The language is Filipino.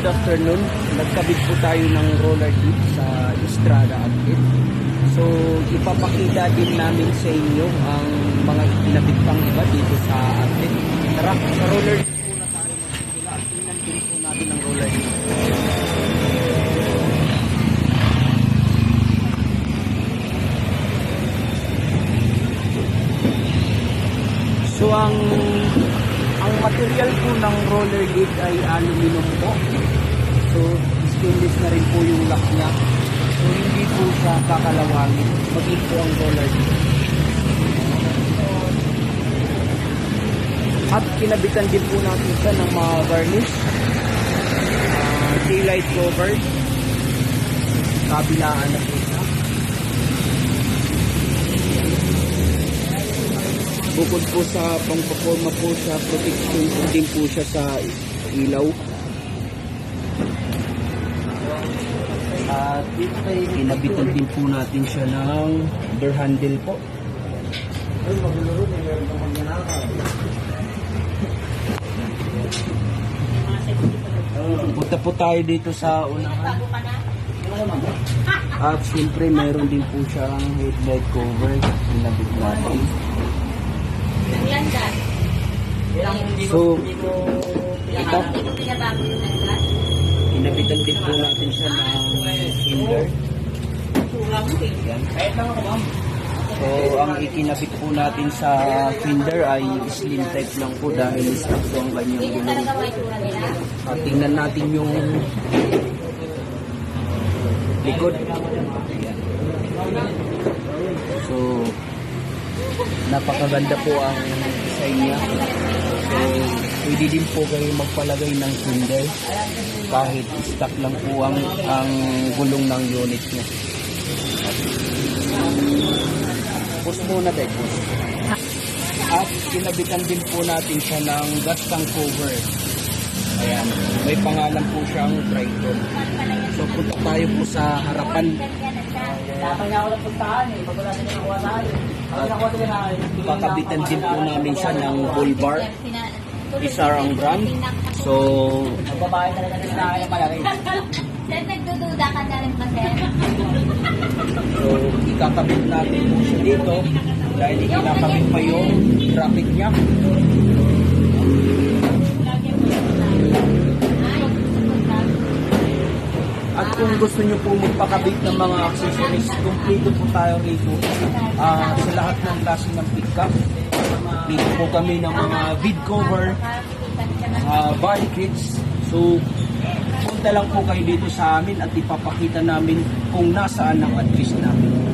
good afternoon. Nagkabit po tayo ng roller dito sa Estrada Outlet. So, ipapakita din namin sa inyo ang mga kinabit pang iba dito sa outlet. Tara, sa roller dito muna tayo magsimula at tingnan din po natin ang roller dito. So, ang material po ng roller gate ay aluminum po. So, stainless na rin po yung lock niya. So, hindi po siya kakalawangin. Maging po ang roller gate. At kinabitan din po natin siya ng mga varnish. Taillight cover. Kabilaan na po siya. Bukod po sa pangpaporma po sa protection din po siya sa ilaw. At kinabitan din po natin siya ng door handle po. Punta po tayo dito sa unahan. At siyempre mayroon din po siyang headlight cover. Kinabit natin. So, ito, kinabitan din po natin siya ng fender. Yan. So, ang ikinabit po natin sa fender ay slim type lang po dahil stock po ang kanyang gulong. At tingnan natin yung likod. Yan. So, napakaganda po ang design niya. So, pwede din po kayo magpalagay ng fender kahit stock lang po ang gulong ng unit niya. Push muna tayo, push. At kinabitan din po natin siya ng gas tank cover. Ayan, may pangalan po siyang Triton. So, punta tayo po sa harapan. At pakabitan din po namin siya ng bull bar. Isar ang brand. So, Sir, nagdududa ka na rin pa, sir. so ikakabit natin po siya dito dahil ikakabit pa yung bracket niya. At kung gusto nyo po magpakabit ng mga accessories, kompleto po tayo rito sa lahat ng klase ng pickup. Dito po kami ng mga vid cover, body kits. So, punta lang po kayo dito sa amin at ipapakita namin kung nasaan ang address namin.